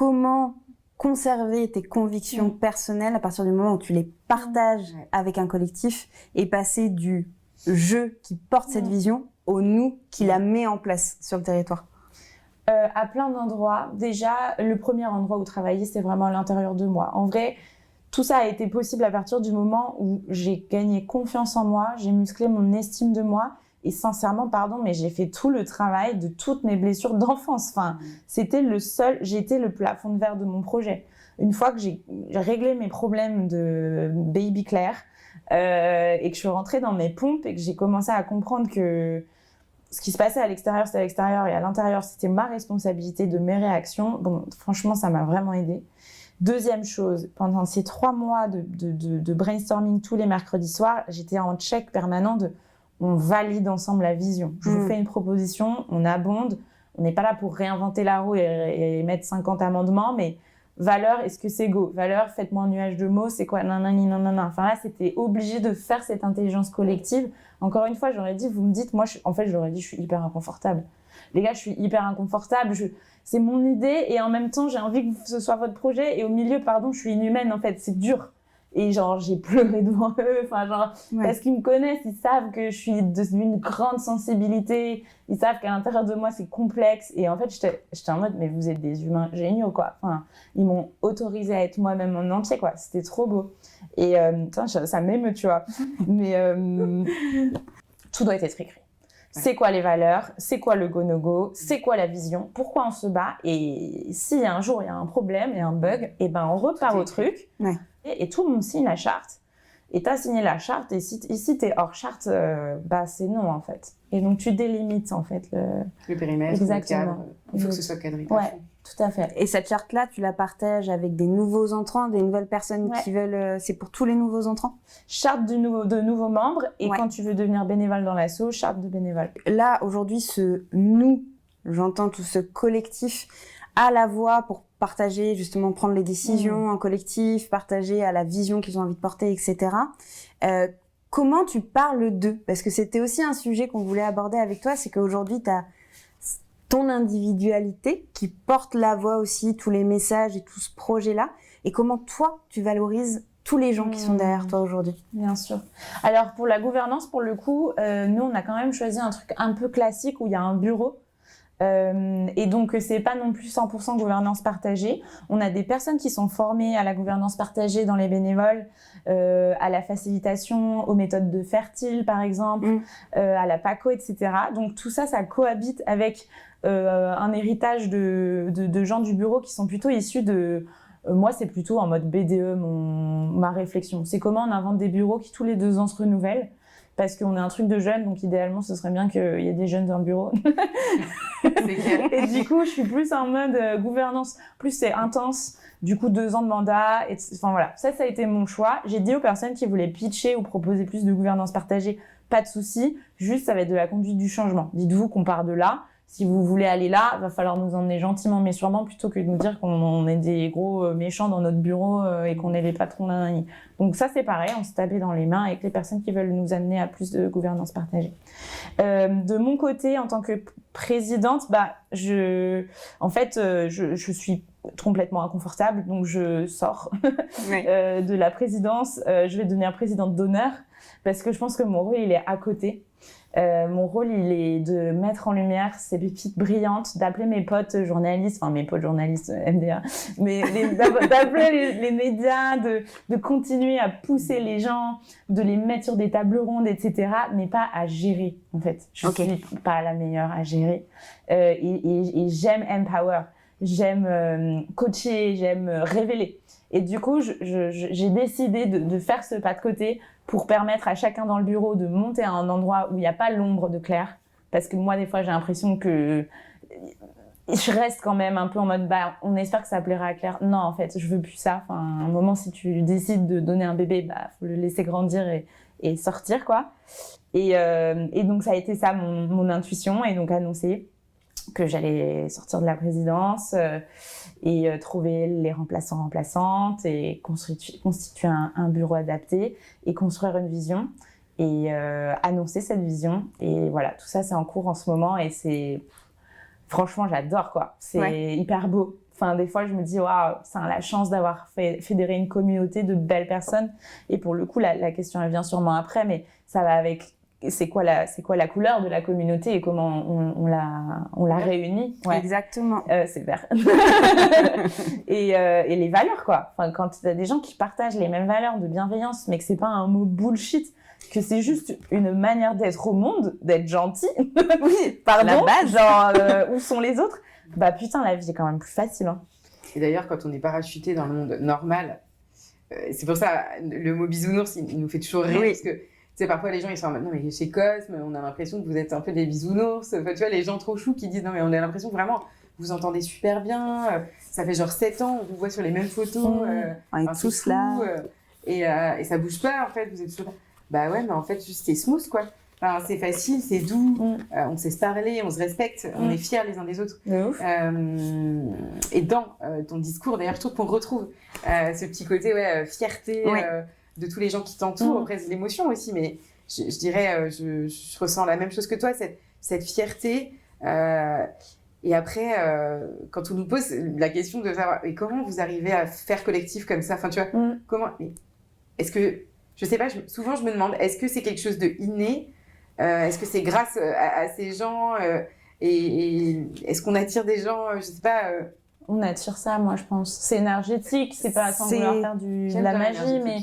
comment conserver tes convictions personnelles à partir du moment où tu les partages avec un collectif et passer du je qui porte cette vision au nous qui la met en place sur le territoire? À plein d'endroits. Déjà, le premier endroit où travailler, c'est vraiment à l'intérieur de moi. En vrai, tout ça a été possible à partir du moment où j'ai gagné confiance en moi, j'ai musclé mon estime de moi. Et sincèrement, pardon, mais j'ai fait tout le travail de toutes mes blessures d'enfance. Enfin, j'étais le plafond de verre de mon projet. Une fois que j'ai réglé mes problèmes de baby Claire et que je suis rentrée dans mes pompes et que j'ai commencé à comprendre que ce qui se passait à l'extérieur, c'était à l'extérieur et à l'intérieur, c'était ma responsabilité de mes réactions. Bon, franchement, ça m'a vraiment aidée. Deuxième chose, pendant ces 3 mois de brainstorming tous les mercredis soirs, j'étais en check permanent de on valide ensemble la vision. Je vous fais une proposition, on abonde. On n'est pas là pour réinventer la roue et mettre 50 amendements, mais valeur, est-ce que c'est go? Valeur, faites-moi un nuage de mots, c'est quoi? Nanani, nanana. Enfin là, c'était obligé de faire cette intelligence collective. Encore une fois, j'aurais dit, vous me dites, moi, j'aurais dit, je suis hyper inconfortable. Les gars, je suis hyper inconfortable. C'est mon idée et en même temps, j'ai envie que ce soit votre projet. Et au milieu, pardon, je suis inhumaine en fait. C'est dur. Et genre, j'ai pleuré devant eux. Enfin, genre, parce qu'ils me connaissent, ils savent que je suis d'une grande sensibilité. Ils savent qu'à l'intérieur de moi, c'est complexe. Et en fait, j'étais en mode, mais vous êtes des humains géniaux, quoi. Enfin, ils m'ont autorisé à être moi-même en entier, quoi. C'était trop beau. Et ça m'émeut, tu vois. Mais tout doit être écrit. C'est quoi les valeurs? C'est quoi le go-no-go? C'est quoi la vision? Pourquoi on se bat? Et si un jour il y a un problème, il y a un bug, et ben on repart au truc. Ouais. Et tout le monde signe la charte. Et t'as signé la charte, et si t'es hors charte, bah c'est non en fait. Et donc tu délimites en fait le périmètre, le cadre. Il faut que ce soit cadré. Ouais, tout à fait. Et cette charte-là, tu la partages avec des nouveaux entrants, des nouvelles personnes qui veulent... c'est pour tous les nouveaux entrants? Charte de nouveaux membres. Et quand tu veux devenir bénévole dans l'asso, charte de bénévole. Là, aujourd'hui, ce nous, j'entends tout ce collectif, a la voix pour partager, justement, prendre les décisions en collectif, partager à la vision qu'ils ont envie de porter, etc. Comment tu parles d'eux? Parce que c'était aussi un sujet qu'on voulait aborder avec toi, c'est qu'aujourd'hui, tu as ton individualité qui porte la voix aussi, tous les messages et tout ce projet-là. Et comment toi, tu valorises tous les gens qui sont derrière toi aujourd'hui? Bien sûr. Alors, pour la gouvernance, pour le coup, nous, on a quand même choisi un truc un peu classique où il y a un bureau. Et donc, c'est pas non plus 100% gouvernance partagée. On a des personnes qui sont formées à la gouvernance partagée dans les bénévoles, à la facilitation, aux méthodes de Fertile, par exemple, à la PACO, etc. Donc, tout ça, ça cohabite avec un héritage de gens du bureau qui sont plutôt issus de... moi, c'est plutôt en mode BDE, ma réflexion. C'est comment on invente des bureaux qui, tous les 2 ans, se renouvellent. Parce qu'on est un truc de jeunes, donc idéalement, ce serait bien qu'il y ait des jeunes dans le bureau. Et du coup, je suis plus en mode gouvernance. Plus c'est intense. Du coup, 2 ans de mandat. Enfin voilà, ça a été mon choix. J'ai dit aux personnes qui voulaient pitcher ou proposer plus de gouvernance partagée, pas de souci. Juste, ça va être de la conduite du changement. Dites-vous qu'on part de là. Si vous voulez aller là, va falloir nous emmener gentiment mais sûrement plutôt que de nous dire qu'on est des gros méchants dans notre bureau et qu'on est les patrons d'un. Donc ça, c'est pareil, on se tapait dans les mains avec les personnes qui veulent nous amener à plus de gouvernance partagée. De mon côté, en tant que présidente, je suis complètement inconfortable, donc je sors de la présidence. Je vais devenir présidente d'honneur parce que je pense que mon rôle, il est à côté. Mon rôle, il est de mettre en lumière ces pépites brillantes, d'appeler mes potes journalistes, enfin mes potes journalistes MDA, mais d'appeler les médias, de continuer à pousser les gens, de les mettre sur des tables rondes, etc., mais pas à gérer, en fait. Je suis pas la meilleure à gérer. Et j'aime empower, j'aime coacher, j'aime révéler. Et du coup, j'ai décidé de faire ce pas de côté pour permettre à chacun dans le bureau de monter à un endroit où il n'y a pas l'ombre de Claire. Parce que moi, des fois, j'ai l'impression que je reste quand même un peu en mode, on espère que ça plaira à Claire. Non, en fait, je veux plus ça. Enfin, à un moment, si tu décides de donner un bébé, faut le laisser grandir et sortir, quoi. Et donc, ça a été ça, mon intuition. Et donc, annoncer que j'allais sortir de la présidence et trouver les remplaçantes et constituer un bureau adapté et construire une vision et annoncer cette vision. Et voilà, tout ça, c'est en cours en ce moment et c'est... Franchement, j'adore, quoi. C'est hyper beau. Enfin, des fois, je me dis, waouh, c'est la chance d'avoir fédéré une communauté de belles personnes. Et pour le coup, la question, elle vient sûrement après, mais ça va avec c'est quoi la couleur de la communauté et comment on la réunit. Ouais. Exactement. C'est vert. et les valeurs, quoi. Enfin, quand il y a des gens qui partagent les mêmes valeurs de bienveillance, mais que c'est pas un mot bullshit, que c'est juste une manière d'être au monde, d'être gentil. Oui, pardon, la base. Genre, où sont les autres? Bah putain, la vie est quand même plus facile. Hein. Et d'ailleurs, quand on est parachuté dans le monde normal, c'est pour ça, le mot bisounours, il nous fait toujours rire, parce que tu sais, parfois les gens ils sont en mode non mais chez Cosme on a l'impression que vous êtes un peu des bisounours, enfin, tu vois les gens trop choux qui disent non mais on a l'impression que vraiment vous entendez super bien, ça fait genre 7 ans on vous voit sur les mêmes photos, on est tous là et ça bouge pas en fait, vous êtes toujours là. Bah ouais mais en fait juste c'est smooth quoi, enfin, c'est facile, c'est doux, on sait se parler, on se respecte, on est fiers les uns des autres. Et dans ton discours d'ailleurs je trouve qu'on retrouve ce petit côté fierté de tous les gens qui t'entourent, après c'est l'émotion aussi, mais je dirais, je ressens la même chose que toi, cette fierté. Et après, quand on nous pose la question de savoir comment vous arrivez à faire collectif comme ça, enfin tu vois, comment, est-ce que, je sais pas, souvent je me demande, est-ce que c'est quelque chose de inné, est-ce que c'est grâce à ces gens, et est-ce qu'on attire des gens, je sais pas. On attire ça, moi je pense. C'est énergétique, c'est pas sans vouloir faire de la magie, mais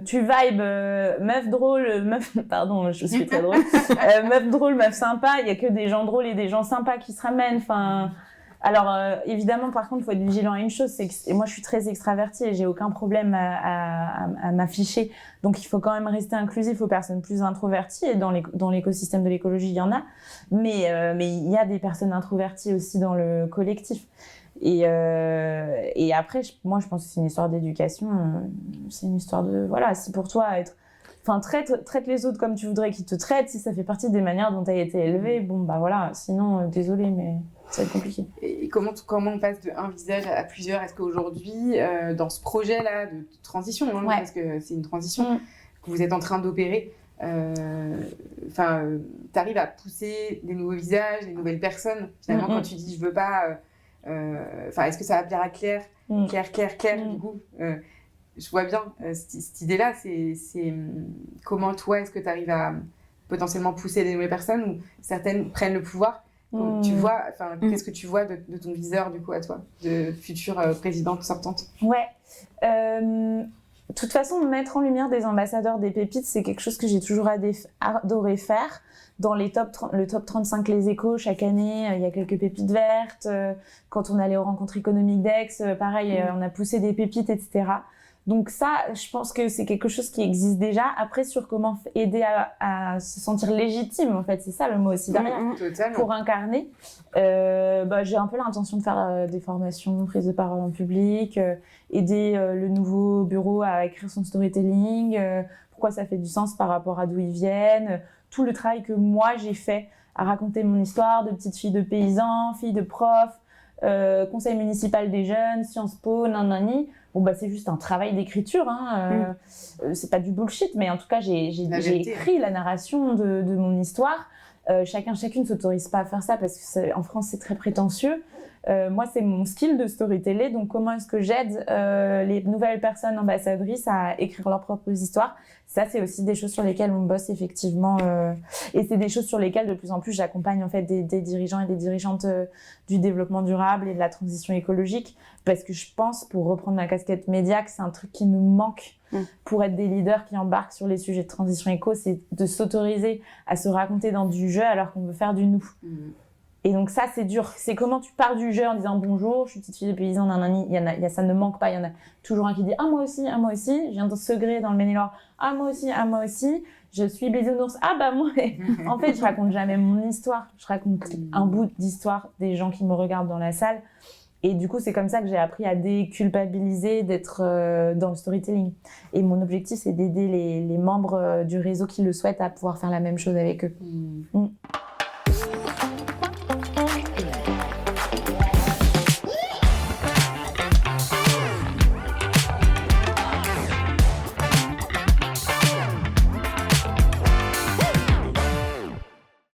tu vibes meuf drôle, meuf pardon je suis très drôle meuf drôle, meuf sympa, il y a que des gens drôles et des gens sympas qui se ramènent, enfin alors évidemment par contre il faut être vigilant à une chose, c'est que moi je suis très extravertie et j'ai aucun problème à m'afficher, donc il faut quand même rester inclusif aux personnes plus introverties, et dans l'écosystème de l'écologie il y en a, mais il y a des personnes introverties aussi dans le collectif. Et après, moi, je pense que c'est une histoire d'éducation. C'est une histoire de... Voilà, si pour toi, traite les autres comme tu voudrais qu'ils te traitent. Si ça fait partie des manières dont tu as été élevé, bon, bah voilà. Sinon, désolé, mais ça va être compliqué. Et comment on passe d'un visage à plusieurs? Est-ce qu'aujourd'hui, dans ce projet-là de transition, parce que c'est une transition que vous êtes en train d'opérer, t'arrives à pousser des nouveaux visages, des nouvelles personnes? Finalement, quand tu dis « je veux pas... est-ce que ça va plaire à Claire, du coup je vois bien cette idée-là, c'est comment toi est-ce que tu arrives à potentiellement pousser des nouvelles personnes, ou certaines prennent le pouvoir, tu vois, qu'est-ce que tu vois de ton viseur du coup à toi, de future présidente sortante? De toute façon, mettre en lumière des ambassadeurs des pépites, c'est quelque chose que j'ai toujours adoré faire. Dans le top 35 Les Échos, chaque année, il y a quelques pépites vertes. Quand on allait aux rencontres économiques d'Aix, pareil, on a poussé des pépites, etc. Donc ça, je pense que c'est quelque chose qui existe déjà. Après, sur comment aider à se sentir légitime, en fait, c'est ça le mot aussi derrière, pour incarner. J'ai un peu l'intention de faire des formations, prise de parole en public, aider le nouveau bureau à écrire son storytelling, pourquoi ça fait du sens par rapport à d'où ils viennent, tout le travail que moi j'ai fait à raconter mon histoire de petite fille de paysan, fille de prof, conseil municipal des jeunes, Sciences Po, nanani. Bon, bah, c'est juste un travail d'écriture, hein. C'est pas du bullshit, mais en tout cas, j'ai écrit la narration de mon histoire. Chacune s'autorise pas à faire ça parce que en France, c'est très prétentieux. Moi, c'est mon skill de storyteller. Donc, comment est-ce que j'aide les nouvelles personnes ambassadrices à écrire leurs propres histoires? Ça, c'est aussi des choses sur lesquelles on bosse effectivement. Et c'est des choses sur lesquelles, de plus en plus, j'accompagne en fait des dirigeants et des dirigeantes du développement durable et de la transition écologique. Parce que je pense, pour reprendre ma casquette média, que c'est un truc qui nous manque pour être des leaders qui embarquent sur les sujets de transition éco, c'est de s'autoriser à se raconter dans du jeu alors qu'on veut faire du nous. Et donc ça, c'est dur. C'est comment tu pars du jeu en disant bonjour, je suis petite fille de paysan, nanani. Ça ne manque pas. Il y en a toujours un qui dit ah moi aussi. Je viens de Segré dans le Maine-et-Loire. Ah moi aussi. Je suis bisounours. Ah bah moi. En fait, je raconte jamais mon histoire. Je raconte un bout d'histoire des gens qui me regardent dans la salle. Et du coup, c'est comme ça que j'ai appris à déculpabiliser d'être dans le storytelling. Et mon objectif, c'est d'aider les membres du réseau qui le souhaitent à pouvoir faire la même chose avec eux.